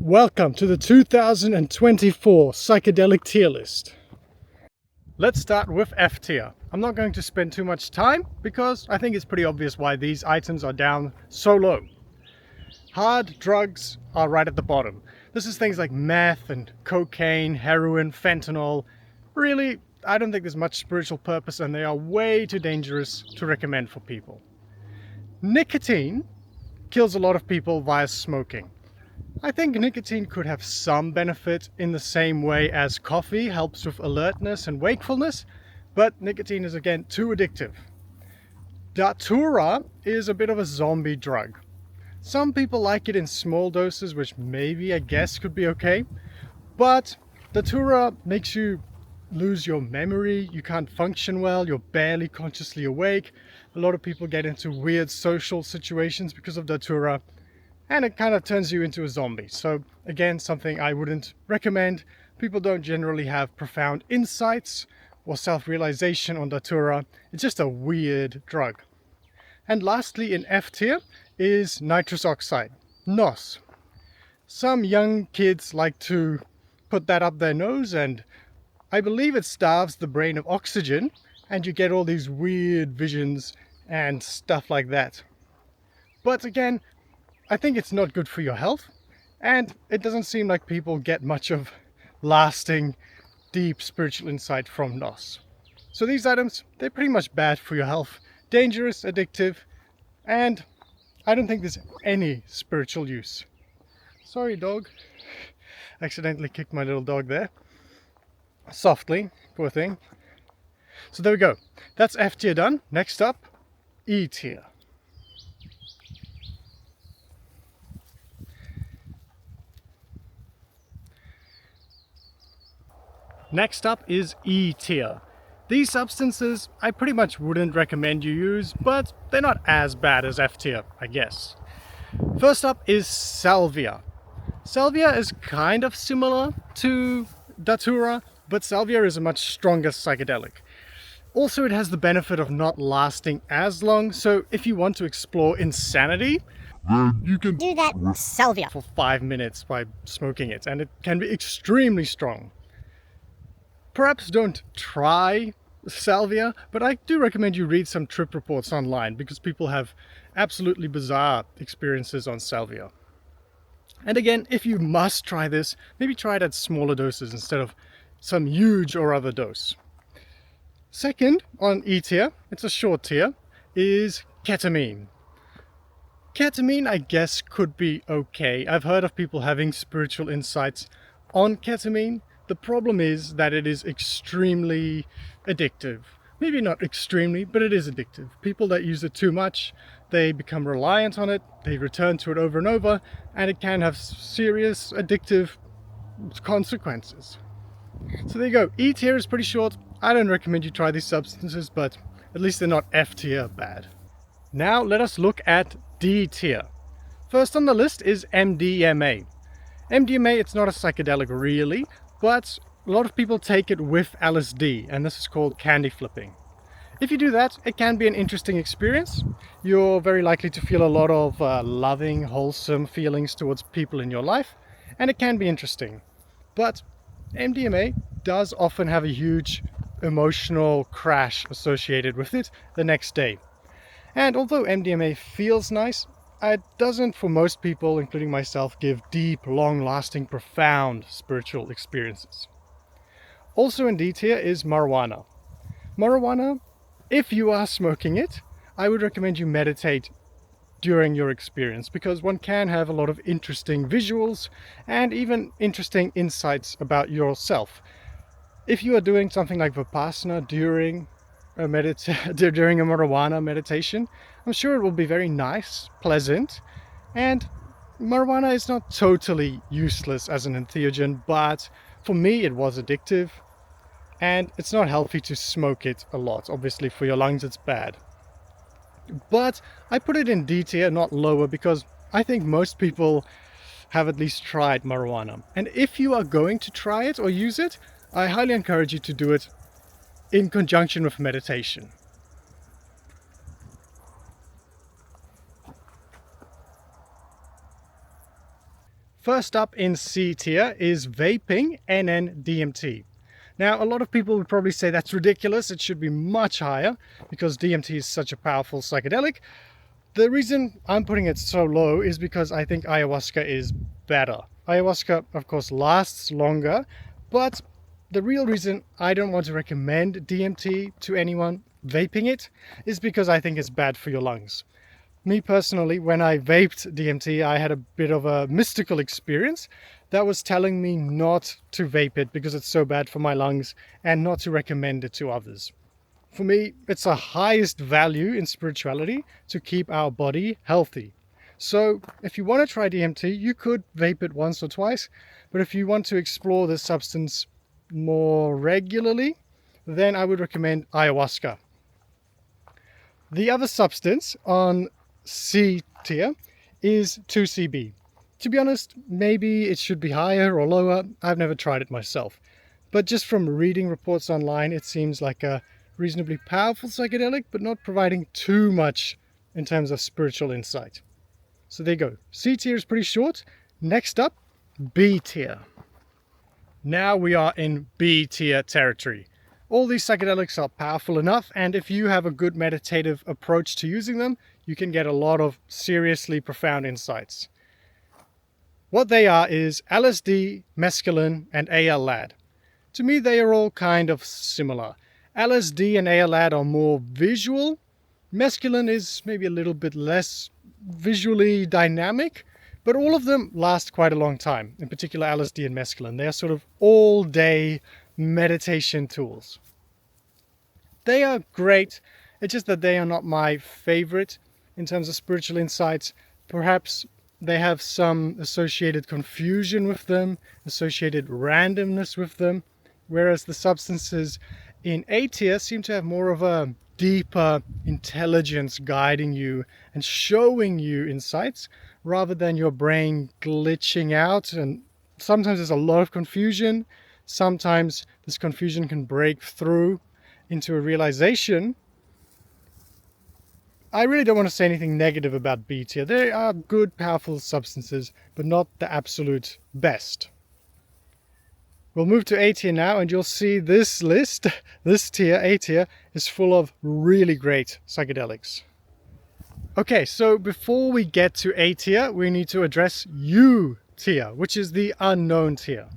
Welcome to the 2024 Psychedelic tier list. Let's start with F tier. I'm not going to spend too much time because I think it's pretty obvious why these items are down so low. Hard drugs are right at the bottom. This is things like meth and cocaine, heroin, fentanyl. Really, I don't think there's much spiritual purpose and they are way too dangerous to recommend for people. Nicotine kills a lot of people via smoking. I think nicotine could have some benefit in the same way as coffee helps with alertness and wakefulness, but nicotine is again too addictive. Datura is a bit of a zombie drug. Some people like it in small doses, which maybe I guess could be okay, but Datura makes you lose your memory, you can't function well, you're barely consciously awake. A lot of people get into weird social situations because of Datura, and it kind of turns you into a zombie. So again, something I wouldn't recommend. People don't generally have profound insights or self-realization on Datura. It's just a weird drug. And lastly, in F tier is nitrous oxide, NOS. Some young kids like to put that up their nose, and I believe it starves the brain of oxygen and you get all these weird visions and stuff like that. But again, I think it's not good for your health, and it doesn't seem like people get much of lasting, deep spiritual insight from NOS. So these items, they're pretty much bad for your health, dangerous, addictive, and I don't think there's any spiritual use. Sorry, dog. Accidentally kicked my little dog there. Softly, poor thing. So there we go. That's F tier done. Next up, E tier. Next up is E tier. These substances I pretty much wouldn't recommend you use, but they're not as bad as F tier, I guess. First up is Salvia. Salvia is kind of similar to Datura, but Salvia is a much stronger psychedelic. Also, it has the benefit of not lasting as long, so if you want to explore insanity, then you can do that with Salvia for 5 minutes by smoking it, and it can be extremely strong. Perhaps don't try Salvia, but I do recommend you read some trip reports online because people have absolutely bizarre experiences on Salvia. And again, if you must try this, maybe try it at smaller doses instead of some huge or other dose. Second, on E tier, it's a short tier, is ketamine. Ketamine, I guess, could be okay. I've heard of people having spiritual insights on ketamine. The problem is that it is extremely addictive. Maybe not extremely, but it is addictive. People that use it too much, they become reliant on it, they return to it over and over, and it can have serious addictive consequences. So there you go. E tier is pretty short. I don't recommend you try these substances, but at least they're not F tier bad. Now let us look at D tier. First on the list is MDMA. MDMA, it's not a psychedelic really, but a lot of people take it with LSD, and this is called candy flipping. If you do that, it can be an interesting experience. You're very likely to feel a lot of loving, wholesome feelings towards people in your life, and it can be interesting. But MDMA does often have a huge emotional crash associated with it the next day. And although MDMA feels nice, it doesn't, for most people, including myself, give deep, long-lasting, profound spiritual experiences. Also in D tier is marijuana. Marijuana, if you are smoking it, I would recommend you meditate during your experience because one can have a lot of interesting visuals and even interesting insights about yourself. If you are doing something like Vipassana during a marijuana meditation, I'm sure it will be very nice, pleasant, and marijuana is not totally useless as an entheogen, but for me it was addictive, and it's not healthy to smoke it a lot. Obviously for your lungs it's bad. But I put it in D tier, not lower, because I think most people have at least tried marijuana. And if you are going to try it or use it, I highly encourage you to do it in conjunction with meditation. First up in C tier is vaping NN-DMT. Now, a lot of people would probably say that's ridiculous, it should be much higher because DMT is such a powerful psychedelic. The reason I'm putting it so low is because I think ayahuasca is better. Ayahuasca, of course, lasts longer, but the real reason I don't want to recommend DMT to anyone vaping it is because I think it's bad for your lungs. Me personally, when I vaped DMT, I had a bit of a mystical experience that was telling me not to vape it because it's so bad for my lungs and not to recommend it to others. For me, it's the highest value in spirituality to keep our body healthy. So if you want to try DMT, you could vape it once or twice, but if you want to explore this substance more regularly, then I would recommend ayahuasca. The other substance on C tier is 2CB. To be honest, maybe it should be higher or lower. I've never tried it myself. But just from reading reports online, it seems like a reasonably powerful psychedelic, but not providing too much in terms of spiritual insight. So there you go. C tier is pretty short. Next up, B tier. Now we are in B tier territory. All these psychedelics are powerful enough, and if you have a good meditative approach to using them, you can get a lot of seriously profound insights. What they are is LSD, mescaline, and AL-LAD. To me, they are all kind of similar. LSD and AL-LAD are more visual. Mescaline is maybe a little bit less visually dynamic, but all of them last quite a long time, in particular LSD and mescaline. They are sort of all-day meditation tools. They are great, it's just that they are not my favorite in terms of spiritual insights. Perhaps they have some associated confusion with them, associated randomness with them, whereas the substances in A tier seem to have more of a deeper intelligence guiding you and showing you insights rather than your brain glitching out. And sometimes there's a lot of confusion. Sometimes this confusion can break through into a realization. I really don't want to say anything negative about B tier. They are good, powerful substances, but not the absolute best. We'll move to A tier now, and you'll see this list, this tier, A tier, is full of really great psychedelics. Okay, so before we get to A tier, we need to address U tier, which is the unknown tier.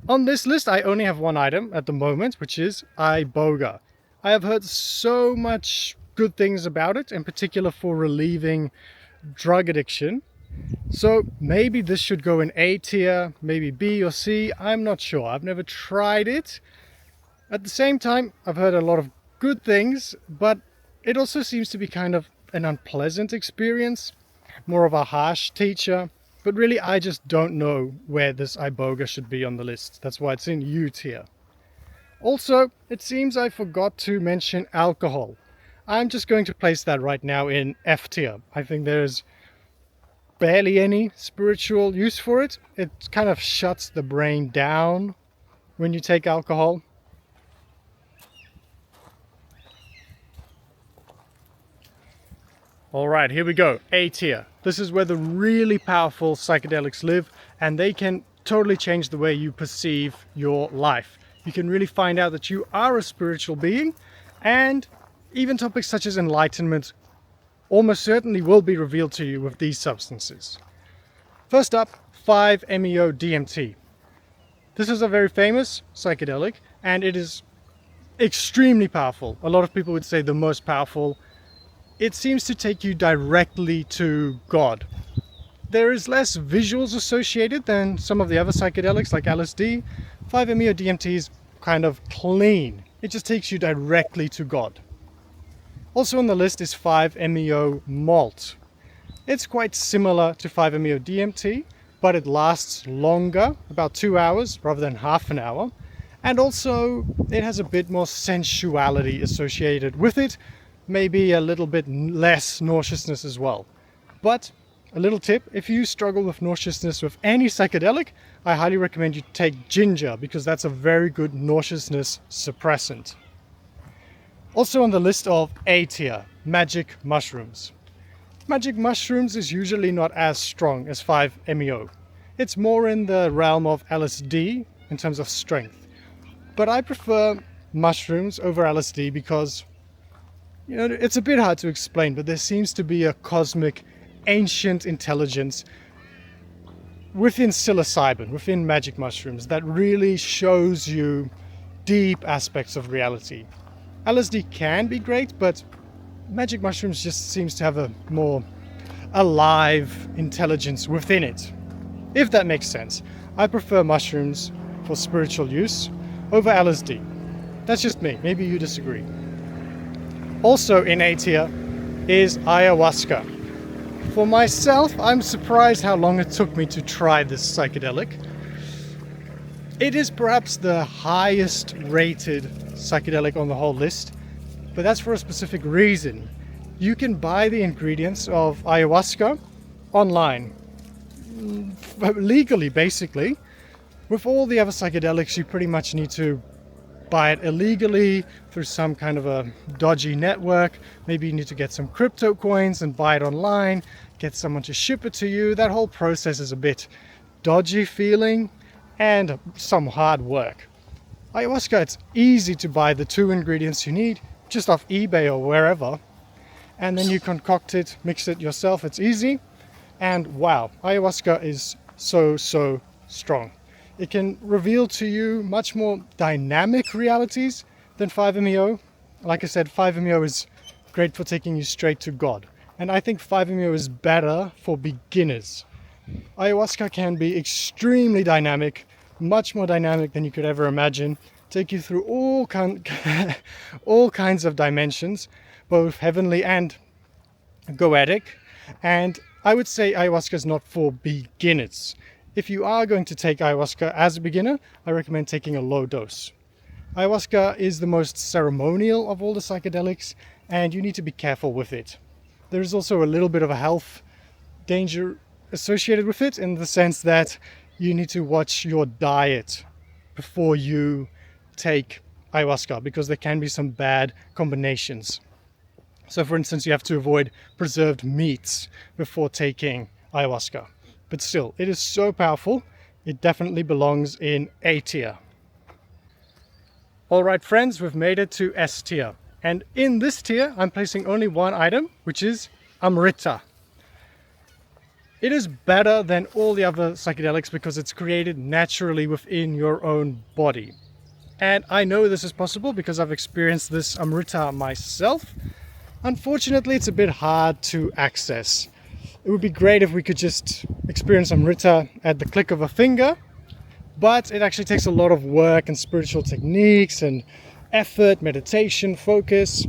On this list, I only have one item at the moment, which is iboga. I have heard so much good things about it, in particular for relieving drug addiction. So maybe this should go in A tier, maybe B or C, I'm not sure. I've never tried it. At the same time, I've heard a lot of good things, but it also seems to be kind of an unpleasant experience, more of a harsh teacher. But really, I just don't know where this iboga should be on the list. That's why it's in U tier. Also, it seems I forgot to mention alcohol. I'm just going to place that right now in F tier. I think there's barely any spiritual use for it. It kind of shuts the brain down when you take alcohol. Alright, here we go. A tier. This is where the really powerful psychedelics live, and they can totally change the way you perceive your life. You can really find out that you are a spiritual being, and even topics such as enlightenment almost certainly will be revealed to you with these substances. First up, 5-MeO-DMT. This is a very famous psychedelic, and it is extremely powerful. A lot of people would say the most powerful. It seems to take you directly to God. There is less visuals associated than some of the other psychedelics like LSD. 5-MeO-DMT is kind of clean. It just takes you directly to God. Also on the list is 5-MeO-Malt. It's quite similar to 5-MeO-DMT, but it lasts longer, about 2 hours rather than half an hour. And also it has a bit more sensuality associated with it, maybe a little bit less nauseousness as well. But a little tip, if you struggle with nauseousness with any psychedelic, I highly recommend you take ginger because that's a very good nauseousness suppressant. Also on the list of A tier, magic mushrooms. Magic mushrooms is usually not as strong as 5-MeO. it's more in the realm of LSD in terms of strength. But I prefer mushrooms over LSD because, you know, it's a bit hard to explain, but there seems to be a cosmic, ancient intelligence within psilocybin, within magic mushrooms, that really shows you deep aspects of reality. LSD can be great, but magic mushrooms just seems to have a more alive intelligence within it, if that makes sense. I prefer mushrooms for spiritual use over LSD. That's just me. Maybe you disagree. Also in A tier is ayahuasca. For myself, I'm surprised how long it took me to try this psychedelic. It is perhaps the highest rated psychedelic on the whole list, but that's for a specific reason. You can buy the ingredients of ayahuasca online, legally basically. With all the other psychedelics, you pretty much need to buy it illegally through some kind of a dodgy network. Maybe you need to get some crypto coins and buy it online, get someone to ship it to you. That whole process is a bit dodgy feeling and some hard work. Ayahuasca, it's easy to buy the 2 ingredients you need just off eBay or wherever, and then you concoct it, mix it yourself. It's easy, and wow, ayahuasca is so strong. It can reveal to you much more dynamic realities than 5-MeO. Like I said, 5-MeO is great for taking you straight to God, and I think 5-MeO is better for beginners. Ayahuasca can be extremely dynamic, much more dynamic than you could ever imagine, take you through all kinds of dimensions, both heavenly and goetic. And I would say ayahuasca is not for beginners. If you are going to take ayahuasca as a beginner, I recommend taking a low dose. Ayahuasca is the most ceremonial of all the psychedelics, and you need to be careful with it. There is also a little bit of a health danger associated with it, in the sense that you need to watch your diet before you take ayahuasca, because there can be some bad combinations. So for instance, you have to avoid preserved meats before taking ayahuasca. But still, it is so powerful, it definitely belongs in A tier. Alright friends, we've made it to S tier. And in this tier, I'm placing only one item, which is Amrita. It is better than all the other psychedelics because it's created naturally within your own body. And I know this is possible because I've experienced this Amrita myself. Unfortunately, it's a bit hard to access. It would be great if we could just experience Amrita at the click of a finger, but it actually takes a lot of work and spiritual techniques and effort, meditation, focus.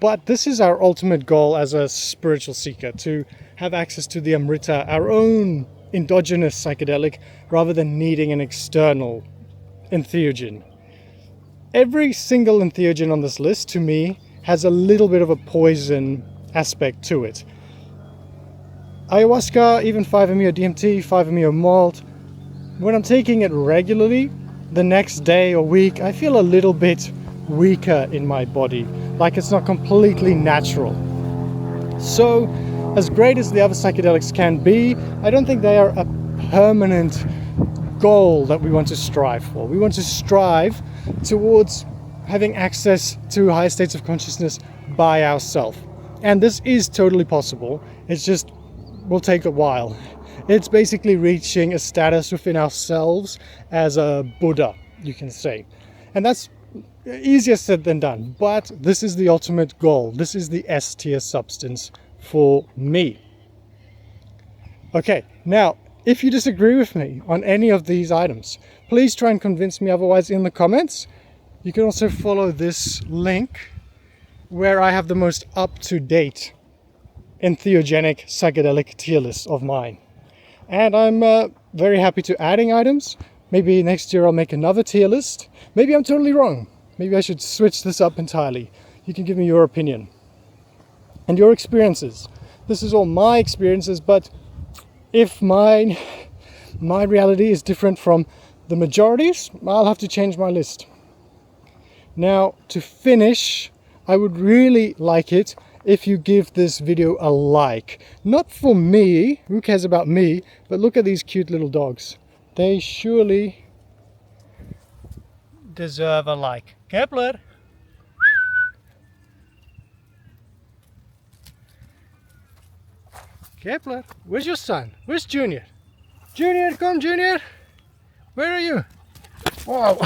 But this is our ultimate goal as a spiritual seeker, to have access to the Amrita, our own endogenous psychedelic, rather than needing an external entheogen. Every single entheogen on this list, to me, has a little bit of a poison aspect to it. Ayahuasca, even 5-MeO DMT, 5-MeO malt, when I'm taking it regularly, the next day or week, I feel a little bit weaker in my body, like it's not completely natural. So, as great as the other psychedelics can be, I don't think they are a permanent goal that we want to strive for. We want to strive towards having access to higher states of consciousness by ourselves. And this is totally possible. It's just will take a while. It's basically reaching a status within ourselves as a Buddha, you can say. And that's easier said than done, but this is the ultimate goal. This is the S tier substance for me. Okay, now, if you disagree with me on any of these items, please try and convince me otherwise in the comments. You can also follow this link where I have the most up-to-date entheogenic psychedelic tier list of mine. And I'm very happy to adding items. Maybe next year I'll make another tier list. Maybe I'm totally wrong. Maybe I should switch this up entirely. You can give me your opinion and your experiences. This is all my experiences, but if my reality is different from the majority's, I'll have to change my list. Now, to finish, I would really like it if you give this video a like. Not for me, who cares about me, but look at these cute little dogs. They surely deserve a like. Kepler! Kepler, where's your son? Where's Junior? Junior, come Junior! Where are you? Whoa!